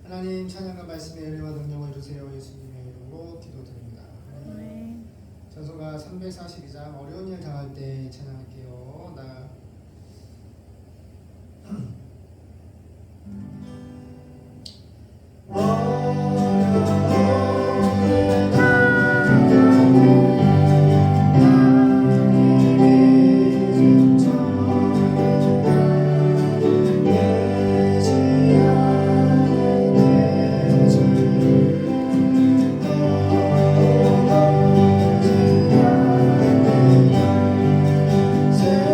하나님 찬양과 말씀의 은혜와 능력을 주세요. 예수님의 이름으로 기도드립니다. 네. 찬송가 342장 어려운 일 당할 때 찬양할게요. 나 새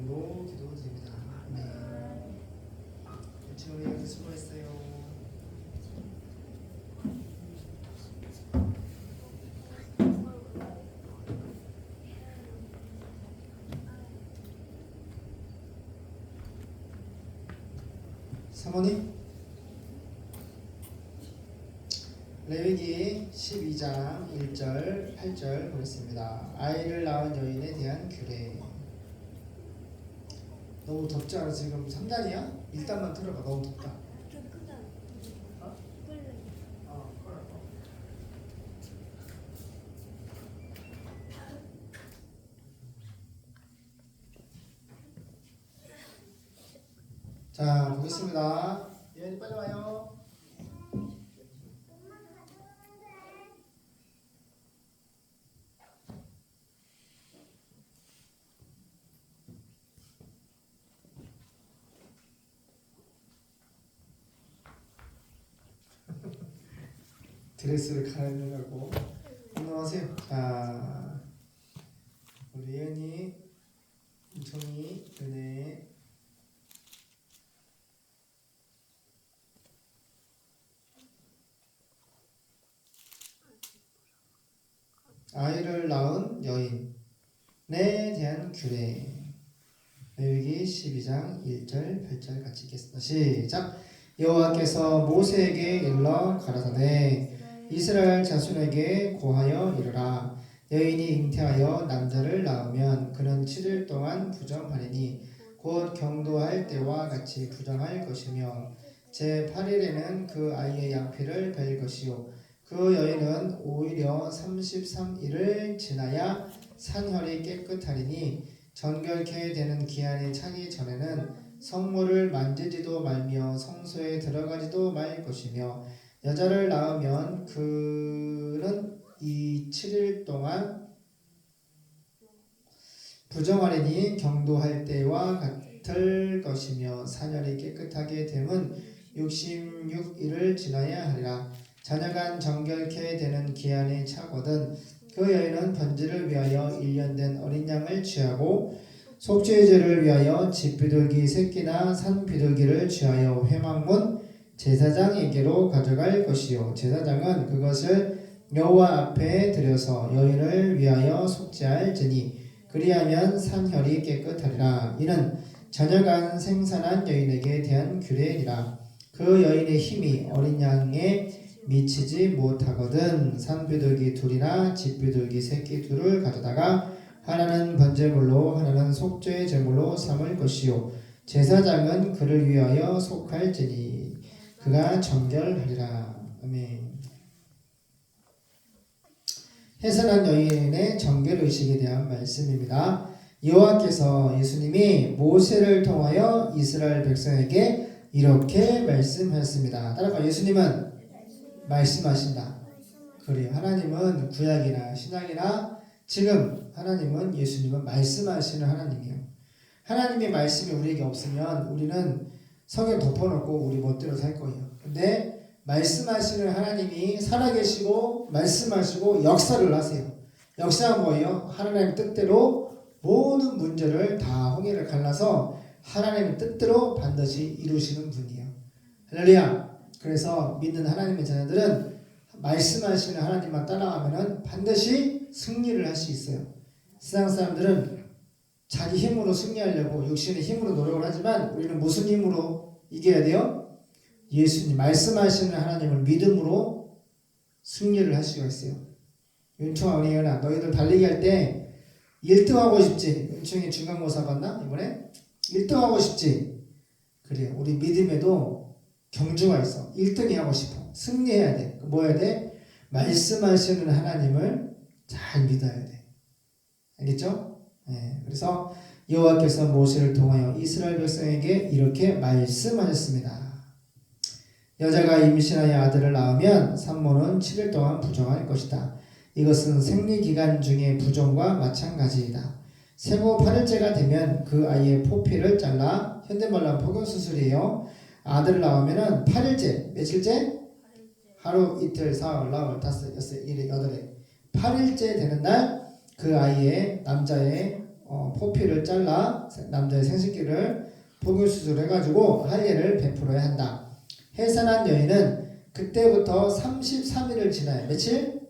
이름으로 기도드립니다. 아멘. 우리 이렇게 수고했어요. 사모님, 레위기 12장 1절 8절 보겠습니다. 아이를 낳은 여인에 대한 규례. 너무 덥지 않아? 지금 3단이야? 1단만 틀어봐. 너무 덥다. 어? 끌어. 자, 보겠습니다. 예은이 빨리 와요. 드레스를 갈아입느라고. 안녕하세요. 자, 우리 예은이, 은총이, 은혜. 아이를 낳은 여인에 대한 규례. 레위기 12장 1절 8절 같이 읽겠습니다. 시작. 여호와께서 모세에게 일러 가라사대 이스라엘 자손에게 고하여 이르라. 여인이 잉태하여 남자를 낳으면 그는 7일 동안 부정하리니 곧 경도할 때와 같이 부정할 것이며 제8일에는 그 아이의 양피를 벨 것이요 그 여인은 오히려 33일을 지나야 산혈이 깨끗하리니 정결케 되는 기한이 차기 전에는 성물을 만지지도 말며 성소에 들어가지도 말 것이며 여자를 낳으면 그는 이 7일 동안 부정하리니 경도할 때와 같을 것이며 산혈이 깨끗하게 됨은 66일을 지나야 하리라. 자녀간 정결케 되는 기한이 차거든 그 여인은 번제를 위하여 1년 된 어린 양을 취하고 속죄의 죄를 위하여 집비둘기 새끼나 산비둘기를 취하여 회막문 제사장에게로 가져갈 것이요 제사장은 그것을 여호와 앞에 들여서 여인을 위하여 속죄할지니 그리하면 산혈이 깨끗하리라. 이는 자녀간 생산한 여인에게 대한 규례니라. 그 여인의 힘이 어린 양에 미치지 못하거든 산비둘기 둘이나 집비둘기 새끼 둘을 가져다가 하나는 번제물로 하나는 속죄 제물로 삼을 것이요 제사장은 그를 위하여 속할지니 그가 정결하리라. 아멘. 해산한 여인의 정결의식에 대한 말씀입니다. 여호와께서 예수님이 모세를 통하여 이스라엘 백성에게 이렇게 말씀하셨습니다. 따라가. 예수님은 말씀하신다. 그래요. 하나님은 구약이나 신약이나 지금 하나님은 예수님은 말씀하시는 하나님이에요. 하나님의 말씀이 우리에게 없으면 우리는 성경 덮어놓고 우리 멋대로 살 거예요. 근데 말씀하시는 하나님이 살아계시고 말씀하시고 역사를 하세요. 역사는 뭐예요? 하나님의 뜻대로 모든 문제를 다 홍해를 갈라서 하나님의 뜻대로 반드시 이루시는 분이에요. 할렐루야. 그래서 믿는 하나님의 자녀들은 말씀하시는 하나님만 따라가면 반드시 승리를 할 수 있어요. 세상 사람들은 자기 힘으로 승리하려고 육신의 힘으로 노력을 하지만 우리는 무슨 힘으로 이겨야 돼요? 예수님 말씀하시는 하나님을 믿음으로 승리를 할 수가 있어요. 윤총아, 은혜연아, 너희들 달리기 할 때 1등 하고 싶지? 윤총이 중간고사 봤나? 이번에? 1등 하고 싶지? 그래요. 우리 믿음에도 경주가 있어. 1등이 하고 싶어. 승리해야 돼. 뭐 해야 돼? 말씀하시는 하나님을 잘 믿어야 돼. 알겠죠? 네. 그래서 여호와께서 모세를 통하여 이스라엘 백성에게 이렇게 말씀하셨습니다. 여자가 임신하여 아들을 낳으면 산모는 7일 동안 부정할 것이다. 이것은 생리기간 중의 부정과 마찬가지이다. 생후 8일째가 되면 그 아이의 포피를 잘라 현대말로 하면 포경수술이에요. 아들을 낳으면 8일째, 며칠째? 하루, 이틀, 사흘, 나흘, 다섯, 여섯, 일일, 여덟에 8일째 되는 날 그 아이의 남자의 포피를 잘라 남자의 생식기를 복용수술을 해가지고 할례를 베풀어야 한다. 해산한 여인은 그때부터 33일을 지나야 며칠?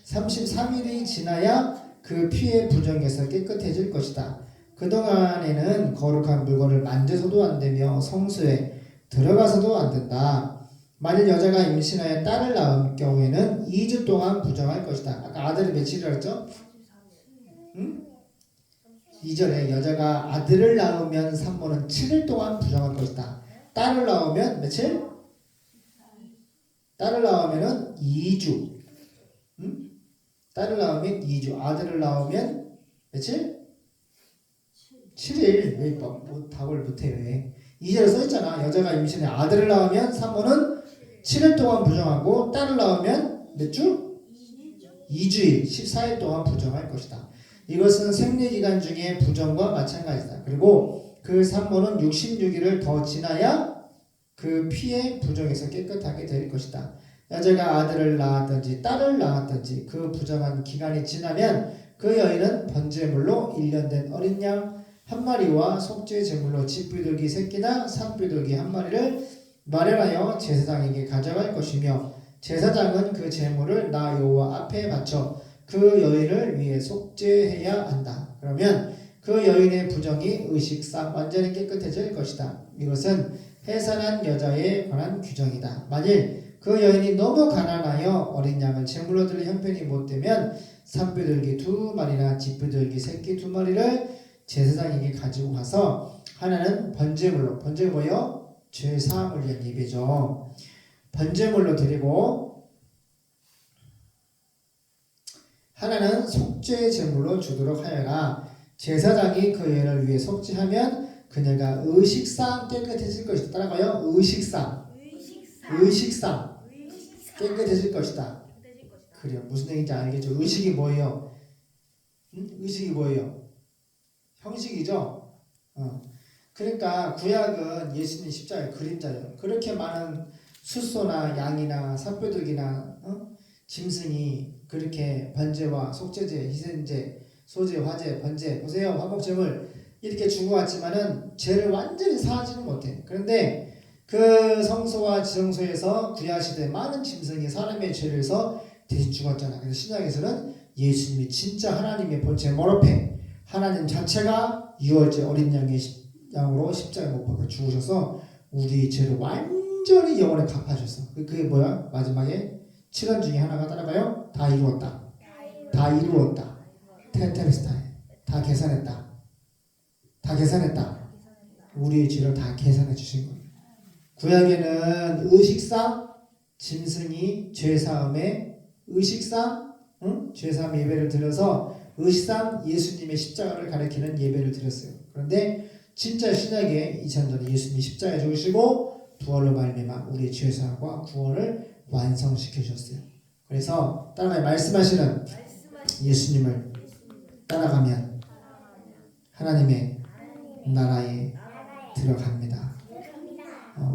33일이 지나야 그 피의 부정에서 깨끗해질 것이다. 그동안에는 거룩한 물건을 만져서도 안 되며 성소에 들어가서도 안 된다. 만일 여자가 임신하여 딸을 낳은 경우에는 2주 동안 부정할 것이다. 아까 아들이 며칠이라고 했죠? 2절에 여자가 아들을 낳으면 산모는 7일 동안 부정할 것이다. 딸을 낳으면 며칠? 딸을 낳으면 2주. 딸을 낳으면 2주. 아들을 낳으면 며칠? 7일. 왜 답을 못해 왜? 2절에 써있잖아. 여자가 임신해 아들을 낳으면 산모는 7일 동안 부정하고 딸을 낳으면 몇 주? 2주일 14일 동안 부정할 것이다. 이것은 생리기간 중에 부정과 마찬가지다. 그리고 그 산모는 66일을 더 지나야 그 피의 부정에서 깨끗하게 될 것이다. 여자가 아들을 낳았든지 딸을 낳았든지 그 부정한 기간이 지나면 그 여인은 번제물로 1년 된 어린 양 한 마리와 속죄 제물로 집비둘기 새끼나 산비둘기 한 마리를 마련하여 제사장에게 가져갈 것이며 제사장은 그 제물을 나 여호와 앞에 바쳐 그 여인을 위해 속죄해야 한다. 그러면 그 여인의 부정이 의식상 완전히 깨끗해질 것이다. 이것은 해산한 여자에 관한 규정이다. 만일 그 여인이 너무 가난하여 어린 양을 제물로 드릴 형편이 못되면 산비둘기 2마리나 집비둘기 새끼 2마리를 제사장에게 가지고 가서 하나는 번제물로, 번제가 뭐예요? 죄사함을 위한 예배죠. 번제물로 드리고 하나는 속죄 제물로 주도록 하여라. 제사장이 그 여인을 위해 속죄하면 그녀가 의식상 깨끗해질 것이다. 따라가요. 의식상 깨끗해질 것이다. 그래요. 무슨 얘기인지 알겠죠? 의식이 뭐예요? 의식이 뭐예요? 형식이죠. 그러니까 구약은 예수님 십자가의 그림자예요. 그렇게 많은 숫소나 양이나 산뼈둑이나 짐승이 그렇게 번제와 속죄제, 희생제, 소제, 화제, 번제 보세요. 화목제물 이렇게 주고 왔지만은 죄를 완전히 사하지는 못해. 그런데 그 성소와 지성소에서 구약시대 많은 짐승이 사람의 죄를 해서 대신 죽었잖아. 그래서 신약에서는 예수님이 진짜 하나님의 본체 모로페 하나님 자체가 유월절 어린 양으로 십자가에 못 박혀 죽으셔서 우리 죄를 완전히 영원히 갚아줬어. 그게 뭐야? 마지막에 7원 중에 하나가 따라가요. 다 이루었다. 다 이루었다. 테텔스타이. 다 계산했다. 다 계산했다. 우리의 죄를 다 계산해 주신 거예요. 구약에는 의식상 짐승이 죄사함에 의식상 죄사함 예배를 드려서 의식상 예수님의 십자가를 가리키는 예배를 드렸어요. 그런데 진짜 신약에 2000년에 예수님이 십자가에 죽으시고 부활로 말미암아 우리의 죄사함과 구원을 완성시켜 주셨어요. 그래서 따라가요. 말씀하시는 예수님을 따라가면 하나님의 나라에 들어갑니다.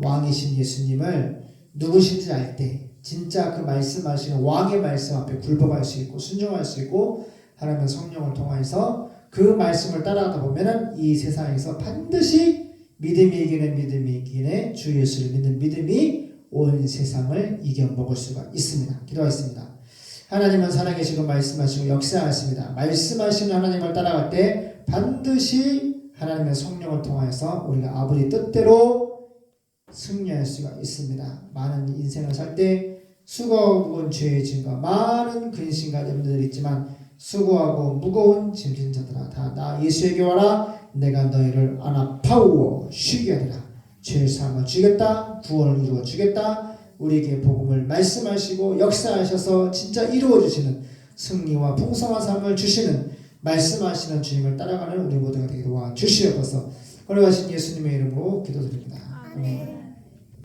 왕이신 예수님을 누구신지 알 때 진짜 그 말씀하시는 왕의 말씀 앞에 굴복할 수 있고 순종할 수 있고 하나님의 성령을 통해서 그 말씀을 따라가다 보면은 이 세상에서 반드시 믿음이 이기는 믿음이 이기는 주 예수를 믿는 믿음이 온 세상을 이겨먹을 수가 있습니다. 기도하겠습니다. 하나님은 살아계시고 말씀하시고 역사하십니다. 말씀하시는 하나님을 따라갈 때 반드시 하나님의 성령을 통해서 우리가 아버지 뜻대로 승리할 수가 있습니다. 많은 인생을 살 때 수고하고 죄의 짐과 많은 근심과 염려들이 있지만 수고하고 무거운 짐진 자들아 다 나 예수에게 와라. 내가 너희를 안아 파우어 쉬게 하리라. 죄의 사함을 주겠다. 구원을 이루어 주겠다. 우리에게 복음을 말씀하시고 역사하셔서 진짜 이루어 주시는 승리와 풍성한 삶을 주시는 말씀하시는 주님을 따라가는 우리 모두가 되게 도와주시옵소서. 걸어가신 예수님의 이름으로 기도드립니다. 아멘.